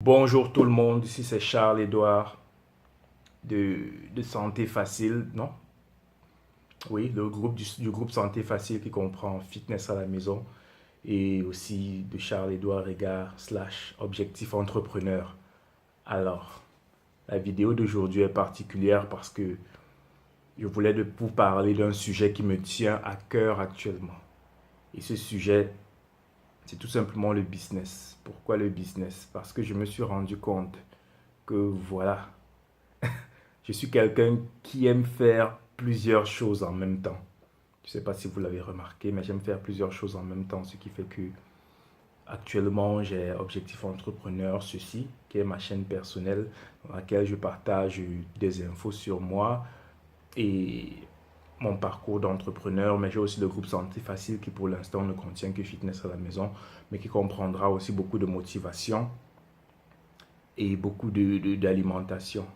Bonjour tout le monde, ici c'est Charles-Édouard de Santé Facile, non? Oui, le groupe du groupe Santé Facile qui comprend fitness à la maison et aussi de Charles-Édouard Régard slash Objectif Entrepreneur. Alors, la vidéo d'aujourd'hui est particulière parce que je voulais vous parler d'un sujet qui me tient à cœur actuellement. Et ce sujet, c'est tout simplement le business. Pourquoi le business? Parce que je me suis rendu compte que voilà, je suis quelqu'un qui aime faire plusieurs choses en même temps. Je ne sais pas si vous l'avez remarqué, mais j'aime faire plusieurs choses en même temps, ce qui fait que actuellement j'ai Objectif Entrepreneur, ceci, qui est ma chaîne personnelle dans laquelle je partage des infos sur moi et mon parcours d'entrepreneur, mais j'ai aussi le groupe Santé Facile qui pour l'instant ne contient que fitness à la maison, mais qui comprendra aussi beaucoup de motivation et beaucoup d'alimentation.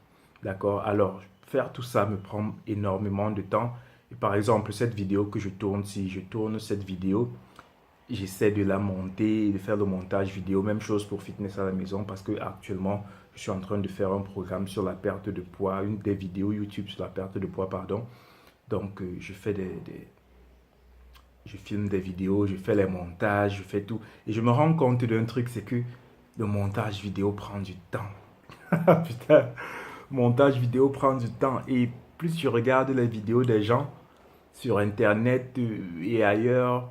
D'accord? Alors, faire tout ça me prend énormément de temps. Et par exemple, cette vidéo que je tourne, si je tourne cette vidéo, j'essaie de la monter, de faire le montage vidéo. Même chose pour Fitness à la maison parce que actuellement, je suis en train de faire un programme sur la perte de poids, une des vidéos YouTube sur la perte de poids, pardon. Donc, je fais je filme des vidéos, je fais les montages, je fais tout. Et je me rends compte d'un truc, c'est que le montage vidéo prend du temps. Putain, montage vidéo prend du temps. Et plus je regarde les vidéos des gens sur Internet et ailleurs,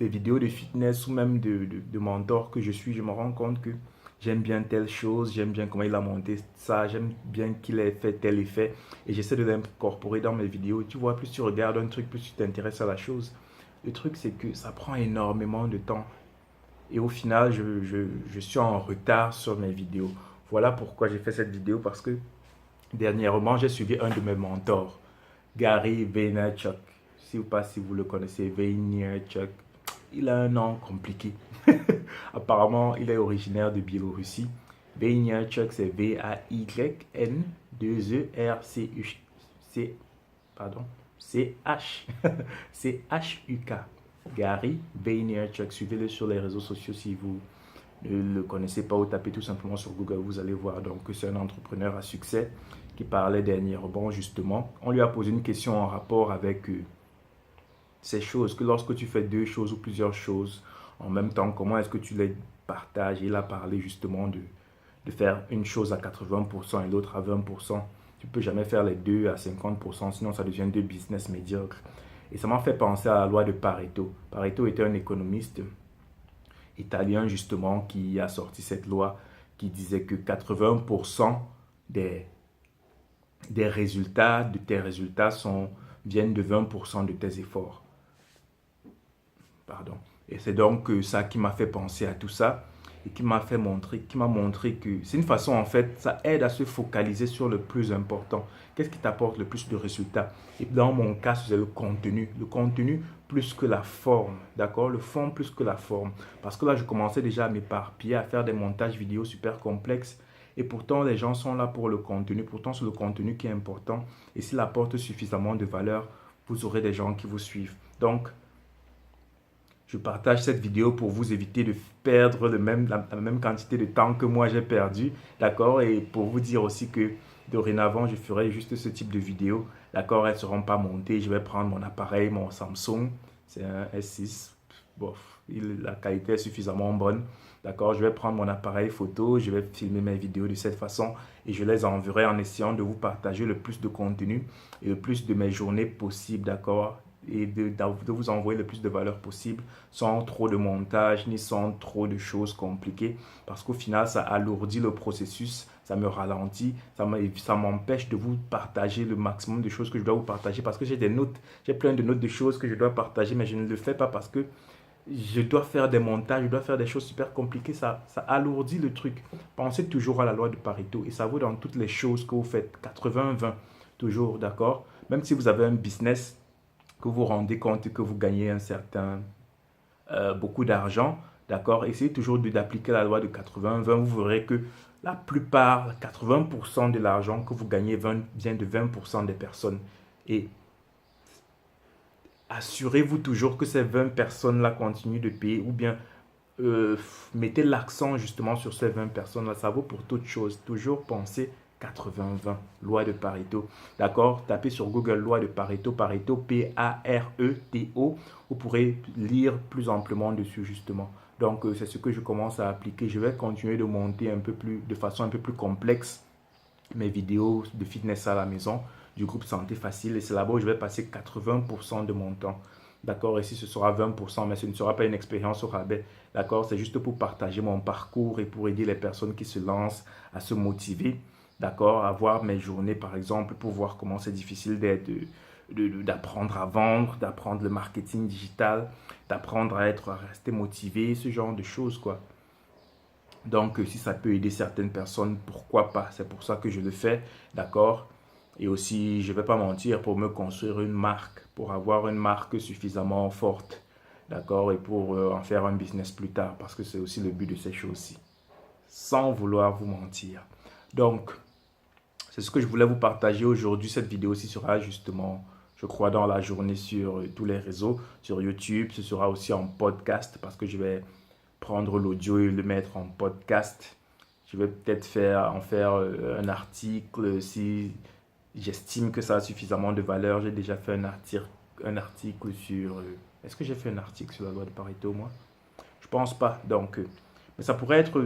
des vidéos de fitness ou même de mentors que je suis, je me rends compte que j'aime bien telle chose, j'aime bien comment il a monté ça, j'aime bien qu'il ait fait tel effet. Et j'essaie de l'incorporer dans mes vidéos. Tu vois, plus tu regardes un truc, plus tu t'intéresses à la chose. Le truc, c'est que ça prend énormément de temps. Et au final, je suis en retard sur mes vidéos. Voilà pourquoi j'ai fait cette vidéo, parce que dernièrement, j'ai suivi un de mes mentors, Gary Vaynerchuk. Si ou pas si vous le connaissez, Vaynerchuk. Il a un nom compliqué. Apparemment, il est originaire de Biélorussie. Vaynerchuk, c'est V-A-Y-N-2-E-R-C-U-C. Pardon. C-H. C-H-U-K. Gary Vaynerchuk. Suivez-le sur les réseaux sociaux si vous ne le connaissez pas ou tapez tout simplement sur Google, vous allez voir. Donc, c'est un entrepreneur à succès qui parlait dernièrement, justement. On lui a posé une question en rapport avec ces choses, que lorsque tu fais deux choses ou plusieurs choses en même temps, comment est-ce que tu les partages? Il a parlé justement de faire une chose à 80% et l'autre à 20%. Tu ne peux jamais faire les deux à 50%, sinon ça devient deux business médiocres. Et ça m'a fait penser à la loi de Pareto. Pareto était un économiste italien justement qui a sorti cette loi qui disait que 80% des, des résultats, de tes résultats viennent de 20% de tes efforts. Pardon. Et c'est donc ça qui m'a fait penser à tout ça et qui m'a montré que c'est une façon en fait, ça aide à se focaliser sur le plus important. Qu'est-ce qui t'apporte le plus de résultats? Et dans mon cas, c'est le contenu. Le contenu plus que la forme, d'accord? Le fond plus que la forme. Parce que là, je commençais déjà à m'éparpiller, à faire des montages vidéo super complexes. Et pourtant, les gens sont là pour le contenu. Pourtant, c'est le contenu qui est important. Et s'il apporte suffisamment de valeur, vous aurez des gens qui vous suivent. Donc, je partage cette vidéo pour vous éviter de perdre la même quantité de temps que moi j'ai perdu, d'accord? Et pour vous dire aussi que dorénavant, je ferai juste ce type de vidéo, d'accord? Elles ne seront pas montées. Je vais prendre mon appareil, mon Samsung, c'est un S6. Bof, la qualité est suffisamment bonne, d'accord? Je vais prendre mon appareil photo, je vais filmer mes vidéos de cette façon et je les enverrai en essayant de vous partager le plus de contenu et le plus de mes journées possibles, d'accord? Et de vous envoyer le plus de valeur possible sans trop de montage ni sans trop de choses compliquées parce qu'au final ça alourdit le processus, ça me ralentit, ça m'empêche de vous partager le maximum de choses que je dois vous partager parce que j'ai des notes, j'ai plein de notes de choses que je dois partager mais je ne le fais pas parce que je dois faire des montages, je dois faire des choses super compliquées, ça alourdit le truc. Pensez toujours à la loi de Pareto et ça vaut dans toutes les choses que vous faites, 80-20, toujours, d'accord? Même si vous avez un business, que vous rendez compte que vous gagnez beaucoup d'argent, d'accord? Essayez toujours d'appliquer la loi de 80-20. Vous verrez que la plupart, 80% de l'argent que vous gagnez vient de 20% des personnes. Et assurez-vous toujours que ces 20 personnes-là continuent de payer ou bien mettez l'accent justement sur ces 20 personnes-là. Ça vaut pour toute chose. Toujours penser 80-20, loi de Pareto. D'accord? Tapez sur Google loi de Pareto, Pareto, P-A-R-E-T-O. Vous pourrez lire plus amplement dessus justement. Donc, c'est ce que je commence à appliquer. Je vais continuer de monter de façon un peu plus complexe mes vidéos de fitness à la maison du groupe Santé Facile. Et c'est là-bas où je vais passer 80% de mon temps. D'accord? Ici, ce sera 20%, mais ce ne sera pas une expérience au rabais. D'accord? C'est juste pour partager mon parcours et pour aider les personnes qui se lancent à se motiver. D'accord? À voir mes journées, par exemple, pour voir comment c'est difficile d'apprendre à vendre, d'apprendre le marketing digital, d'apprendre à rester motivé, ce genre de choses, quoi. Donc, si ça peut aider certaines personnes, pourquoi pas? C'est pour ça que je le fais, d'accord? Et aussi, je ne vais pas mentir, pour me construire une marque, pour avoir une marque suffisamment forte, d'accord? Et pour en faire un business plus tard, parce que c'est aussi le but de ces choses-ci, sans vouloir vous mentir. Donc, c'est ce que je voulais vous partager aujourd'hui. Cette vidéo-ci sera justement, je crois, dans la journée sur tous les réseaux, sur YouTube. Ce sera aussi en podcast, parce que je vais prendre l'audio et le mettre en podcast. Je vais peut-être en faire un article si j'estime que ça a suffisamment de valeur. J'ai déjà fait un article sur... est-ce que j'ai fait un article sur la loi de Pareto, moi? Je pense pas. Donc, mais ça pourrait être...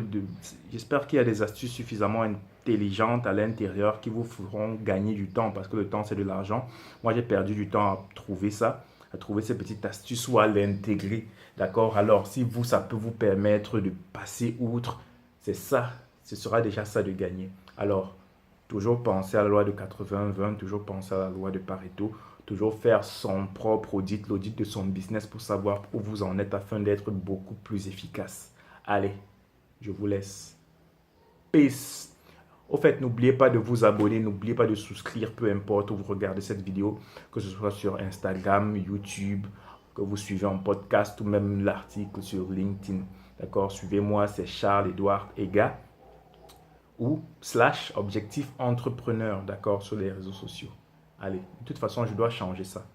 J'espère qu'il y a des astuces suffisamment intelligentes à l'intérieur qui vous feront gagner du temps, parce que le temps, c'est de l'argent. Moi, j'ai perdu du temps à trouver ça, à trouver ces petites astuces ou à l'intégrer. D'accord? Alors, si vous, ça peut vous permettre de passer outre, c'est ça. Ce sera déjà ça de gagner. Alors, toujours penser à la loi de 80-20, toujours penser à la loi de Pareto, toujours faire son propre audit, l'audit de son business pour savoir où vous en êtes afin d'être beaucoup plus efficace. Allez, je vous laisse. Peace. Au fait, n'oubliez pas de vous abonner, n'oubliez pas de souscrire, peu importe où vous regardez cette vidéo, que ce soit sur Instagram, YouTube, que vous suivez en podcast ou même l'article sur LinkedIn. D'accord? Suivez-moi, c'est Charles-Édouard Ega ou / objectif entrepreneur, d'accord, sur les réseaux sociaux. Allez, de toute façon, je dois changer ça.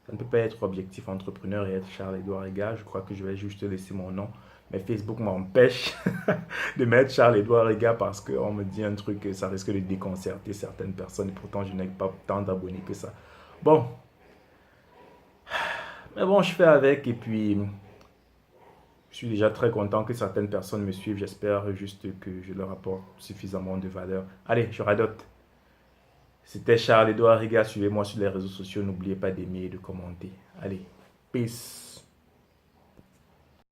Ça ne peut pas être objectif entrepreneur et être Charles-Édouard Ega. Je crois que je vais juste laisser mon nom. Mais Facebook m'empêche de mettre Charles-Édouard Ega parce qu'on me dit un truc, ça risque de déconcerter certaines personnes. Et pourtant, je n'ai pas tant d'abonnés que ça. Bon. Mais bon, je fais avec et puis je suis déjà très content que certaines personnes me suivent. J'espère juste que je leur apporte suffisamment de valeur. Allez, je radote. C'était Charles-Édouard Ega. Suivez-moi sur les réseaux sociaux. N'oubliez pas d'aimer et de commenter. Allez, peace.